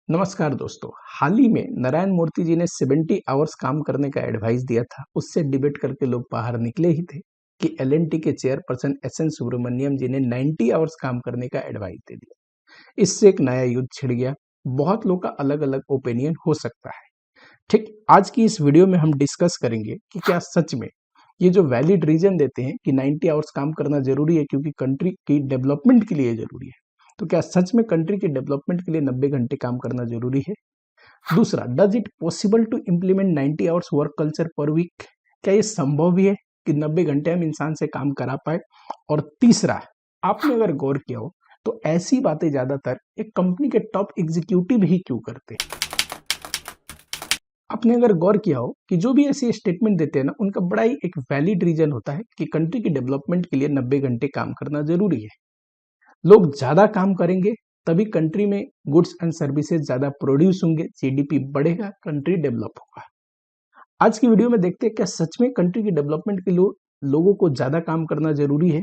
नमस्कार दोस्तों। हाल ही में नारायण मूर्ति जी ने 70 आवर्स काम करने का एडवाइस दिया था। उससे डिबेट करके लोग बाहर निकले ही थे कि एलएनटी के चेयरपर्सन एसएन सुब्रमण्यम जी ने 90 आवर्स काम करने का एडवाइस दे दिया। इससे एक नया युद्ध छिड़ गया। बहुत लोग का अलग अलग ओपिनियन हो सकता है। ठीक, आज की इस वीडियो में हम डिस्कस करेंगे कि क्या सच में ये जो वैलिड रीजन देते हैं कि 90 आवर्स काम करना जरूरी है क्योंकि कंट्री की डेवलपमेंट के लिए जरूरी है, तो क्या सच में कंट्री के डेवलपमेंट के लिए 90 घंटे काम करना जरूरी है? दूसरा, does it possible to implement 90 hours work culture per week? क्या ये संभव भी है कि 90 घंटे हम इंसान से काम करा पाए? और तीसरा, आपने अगर गौर किया हो तो ऐसी बातें ज्यादातर एक कंपनी के टॉप एग्जीक्यूटिव ही क्यों करते हैं? आपने अगर गौर किया हो कि जो भी ऐसी स्टेटमेंट देते हैं ना, उनका बड़ा ही एक वैलिड रीजन होता है कि कंट्री की डेवलपमेंट के लिए 90 घंटे काम करना जरूरी है। लोग ज्यादा काम करेंगे तभी कंट्री में गुड्स एंड सर्विसेज ज्यादा प्रोड्यूस होंगे, जीडीपी बढ़ेगा, कंट्री डेवलप होगा। आज की वीडियो में देखते हैं क्या सच में कंट्री की डेवलपमेंट के लिए लोगों को ज्यादा काम करना जरूरी है।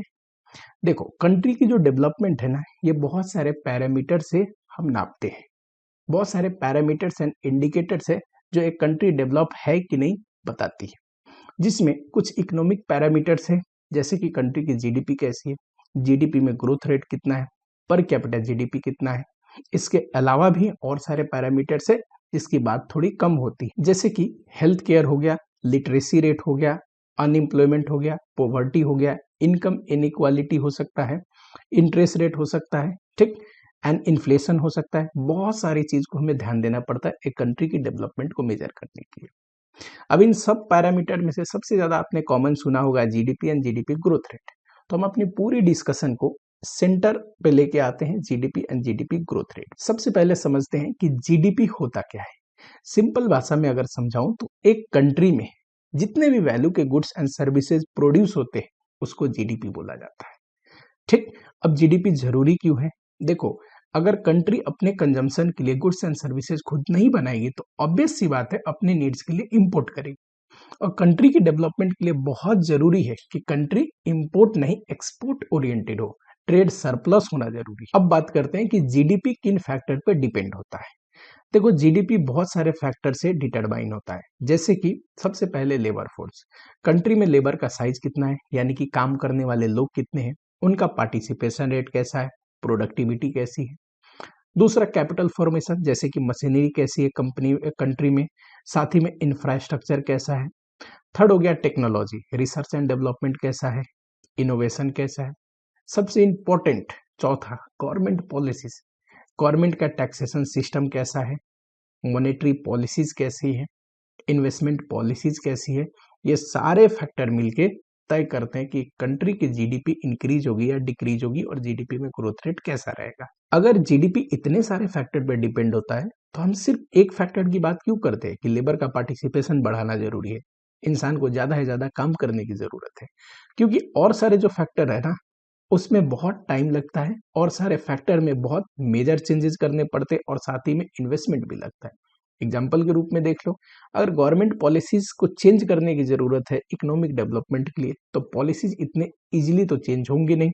देखो, कंट्री की जो डेवलपमेंट है ना, ये बहुत सारे पैरामीटर से हम नापते हैं। बहुत सारे पैरामीटर्स एंड इंडिकेटर्स है जो एक कंट्री डेवलप है कि नहीं बताती है, जिसमें कुछ इकोनॉमिक पैरामीटर्स है, जैसे कि कंट्री की जीडीपी कैसी है, जीडीपी में ग्रोथ रेट कितना है, पर कैपिटा जीडीपी कितना है। इसके अलावा भी और सारे पैरामीटर्स है जिसकी बात थोड़ी कम होती है, जैसे कि हेल्थ केयर हो गया, लिटरेसी रेट हो गया, अनएम्प्लॉयमेंट हो गया, पॉवर्टी हो गया, इनकम इनइक्वालिटी हो सकता है, इंटरेस्ट रेट हो सकता है, ठीक, एंड इन्फ्लेशन हो सकता है। बहुत सारी चीज को हमें ध्यान देना पड़ता है एक कंट्री की डेवलपमेंट को मेजर करने के लिए। अब इन सब पैरामीटर में से सबसे ज्यादा आपने कॉमन सुना होगा GDP and GDP growth rate. तो हम अपनी पूरी डिस्कशन को सेंटर पे लेके आते हैं, GDP and GDP growth rate. सबसे पहले समझते हैं कि जीडीपी होता क्या है। सिंपल भाषा में अगर समझाऊं तो एक कंट्री में जितने भी वैल्यू के गुड्स एंड सर्विसेज प्रोड्यूस होते हैं उसको जीडीपी बोला जाता है। ठीक, अब जीडीपी जरूरी क्यों है? देखो, अगर कंट्री अपने कंजम्पशन के लिए गुड्स एंड सर्विसेज खुद नहीं बनाएगी तो ऑब्वियस सी बात है अपने नीड्स के लिए इंपोर्ट करेगी। और कंट्री की डेवलपमेंट के लिए बहुत जरूरी है कि कंट्री इंपोर्ट नहीं एक्सपोर्ट ओरिएंटेड हो, ट्रेड सरप्लस होना जरूरी है। अब बात करते हैं कि जीडीपी किन फैक्टर पर डिपेंड होता है। देखो, जीडीपी बहुत सारे फैक्टर से डिटरमाइन होता है, जैसे कि सबसे पहले लेबर फोर्स। कंट्री में लेबर का साइज कितना है, यानी कि काम करने वाले लोग कितने हैं, उनका पार्टिसिपेशन रेट कैसा है, प्रोडक्टिविटी कैसी है। दूसरा, कैपिटल फॉर्मेशन, जैसे कि मशीनरी कैसी है कंट्री में, साथ ही में इंफ्रास्ट्रक्चर कैसा है। थर्ड हो गया टेक्नोलॉजी, रिसर्च एंड डेवलपमेंट कैसा है, इनोवेशन कैसा है। सबसे इंपॉर्टेंट चौथा, गवर्नमेंट पॉलिसीज, गवर्नमेंट का टैक्सेशन सिस्टम कैसा है, मॉनेटरी पॉलिसीज कैसी है, इन्वेस्टमेंट पॉलिसीज कैसी है। ये सारे फैक्टर मिलके तय करते हैं कि कंट्री की जीडीपी इंक्रीज होगी या डिक्रीज होगी और जीडीपी में ग्रोथ रेट कैसा रहेगा। अगर जीडीपी इतने सारे फैक्टर पर डिपेंड होता है तो हम सिर्फ एक फैक्टर की बात क्यों करते हैं कि लेबर का पार्टिसिपेशन बढ़ाना जरूरी है, इंसान को ज्यादा से ज्यादा काम करने की जरूरत है। क्योंकि और सारे जो फैक्टर है ना, उसमें बहुत टाइम लगता है और सारे फैक्टर में बहुत मेजर चेंजेस करने पड़ते हैं और साथ ही में इन्वेस्टमेंट भी लगता है। एग्जाम्पल के रूप में देख लो, अगर गवर्नमेंट पॉलिसीज को चेंज करने की जरूरत है इकोनॉमिक डेवलपमेंट के लिए तो पॉलिसीज इतने इजीली तो चेंज होंगी नहीं,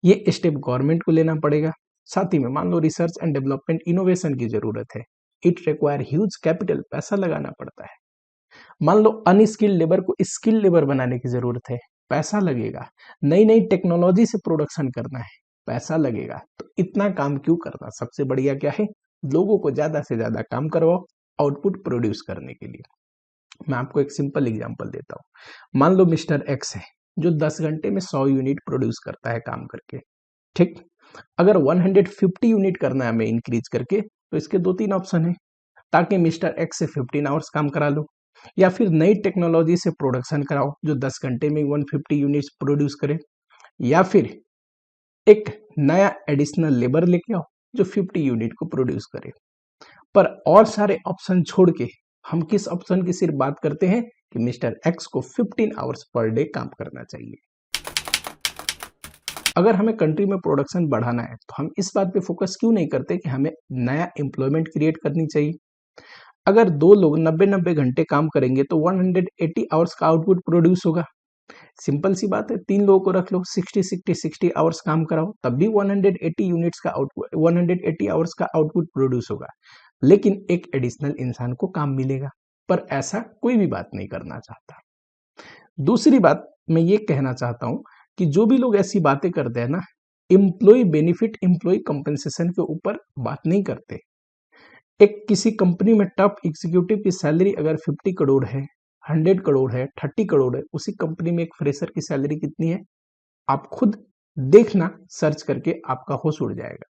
ये स्टेप गवर्नमेंट को लेना पड़ेगा। साथ ही में मान लो रिसर्च एंड डेवलपमेंट इनोवेशन की जरूरत है, इट रिक्वायर ह्यूज कैपिटल, पैसा लगाना पड़ता है। मान लो अनस्किल्ड लेबर को स्किल लेबर बनाने की जरूरत है, पैसा लगेगा। नई नई टेक्नोलॉजी से प्रोडक्शन करना है, पैसा लगेगा। तो इतना काम क्यों करना, सबसे बढ़िया क्या है, लोगों को ज्यादा से ज्यादा काम करवाओ आउटपुट प्रोड्यूस करने के लिए। मैं आपको एक सिंपल एग्जांपल देता हूँ। मान लो मिस्टर एक्स है जो 10 घंटे में 100 यूनिट प्रोड्यूस करता है काम करके। ठीक, अगर 150 यूनिट करना है हमें इंक्रीज करके, तो इसके दो तीन ऑप्शन है, ताकि मिस्टर एक्स से 15 आवर्स काम करा लो, या फिर नई टेक्नोलॉजी से प्रोडक्शन कराओ जो 10 घंटे में 150 यूनिट्स प्रोड्यूस करे, या फिर एक नया एडिशनल लेबर लेके आओ जो 50 यूनिट को प्रोड्यूस करे। पर और सारे ऑप्शन छोड़ के हम किस ऑप्शन की सिर्फ बात करते हैं कि मिस्टर एक्स को 15 आवर्स पर डे काम करना चाहिए। अगर हमें कंट्री में प्रोडक्शन बढ़ाना है तो हम इस बात पे फोकस क्यों नहीं करते कि हमें नया एम्प्लॉयमेंट क्रिएट करनी चाहिए। अगर दो लोग 90-90 घंटे काम करेंगे तो 180 आवर्स का आउटपुट प्रोड्यूस होगा। सिंपल सी बात है, 3 लोगों को रख लो, 60 आवर्स काम कराओ, तब भी 180 यूनिट्स का आउटपुट, 180 आवर्स का आउटपुट प्रोड्यूस होगा, लेकिन एक एडिशनल इंसान को काम मिलेगा। पर ऐसा कोई भी बात नहीं करना चाहता। दूसरी बात मैं ये कहना चाहता हूं कि जो भी लोग ऐसी बातें करते हैं ना, एम्प्लॉय बेनिफिट, एम्प्लॉय कंपनसेशन के ऊपर बात नहीं करते। एक किसी कंपनी में टॉप एग्जीक्यूटिव की सैलरी अगर 50 करोड़ है, 100 करोड़ है, 30 करोड़ है, उसी कंपनी में एक फ्रेशर की सैलरी कितनी है? आप खुद देखना, सर्च करके आपका होश उड़ जाएगा।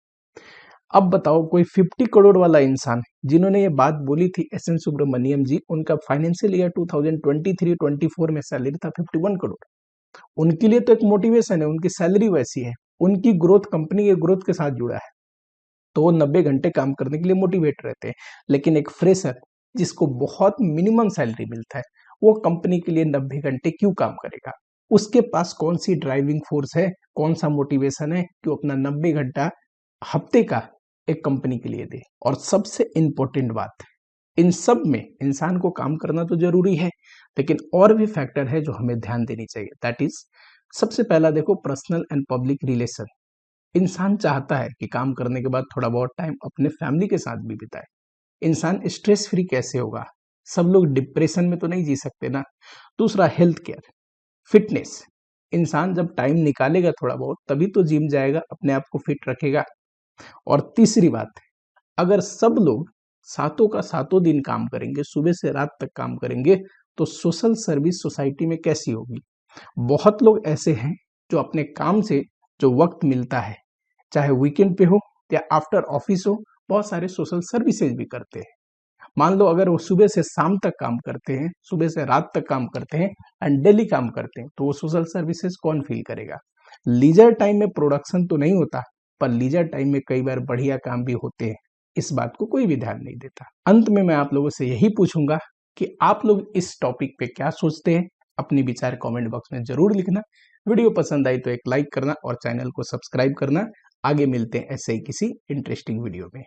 अब बताओ, कोई 50 करोड़ वाला इंसान, जिन्होंने ये बात बोली थी एस एन सुब्रमण्यम जी, उनका फाइनेंशियल ईयर 2023-24 में सैलरी था 51 करोड़। उनके लिए तो एक मोटिवेशन है, उनकी सैलरी वैसी है, उनकी ग्रोथ कंपनी के ग्रोथ के साथ जुड़ा है, तो वो 90 घंटे काम करने के लिए मोटिवेट रहते हैं। लेकिन एक फ्रेशर जिसको बहुत मिनिमम सैलरी मिलता है, वो कंपनी के लिए 90 घंटे क्यों काम करेगा? उसके पास कौन सी ड्राइविंग फोर्स है, कौन सा मोटिवेशन है कि वो अपना 90 घंटा हफ्ते का एक कंपनी के लिए दे? और सबसे इंपॉर्टेंट बात, इन सब में इंसान को काम करना तो जरूरी है, लेकिन और भी फैक्टर है जो हमें ध्यान देनी चाहिए। दैट इज, सबसे पहला देखो, पर्सनल एंड पब्लिक रिलेशन। इंसान चाहता है कि काम करने के बाद थोड़ा बहुत टाइम अपने फैमिली के साथ भी बिताए। इंसान स्ट्रेस फ्री कैसे होगा? सब लोग डिप्रेशन में तो नहीं जी सकते ना। दूसरा, हेल्थ केयर, फिटनेस। इंसान जब टाइम निकालेगा थोड़ा बहुत, तभी तो जिम जाएगा, अपने आप को फिट रखेगा। और तीसरी बात, अगर सब लोग सातों का सातों दिन काम करेंगे, सुबह से रात तक काम करेंगे, तो सोशल सर्विस सोसाइटी में कैसी होगी? बहुत लोग ऐसे हैं जो अपने काम से जो वक्त मिलता है, चाहे वीकेंड पे हो या आफ्टर ऑफिस हो, बहुत सारे सोशल सर्विसेज भी करते हैं। मान लो अगर वो सुबह से शाम तक काम करते हैं, सुबह से रात तक काम करते हैं एंड डेली काम करते हैं, तो वो सोशल सर्विसेज कौन फील करेगा? लीजर टाइम में प्रोडक्शन तो नहीं होता, पर लीजर टाइम में कई बार बढ़िया काम भी होते हैं। इस बात को कोई भी ध्यान नहीं देता। अंत में मैं आप लोगों से यही पूछूंगा कि आप लोग इस टॉपिक पे क्या सोचते हैं? अपनी विचार कमेंट बॉक्स में जरूर लिखना। वीडियो पसंद आई तो एक लाइक करना और चैनल को सब्सक्राइब करना। आगे मिलते हैं ऐसे ही किसी इंटरेस्टिंग वीडियो में।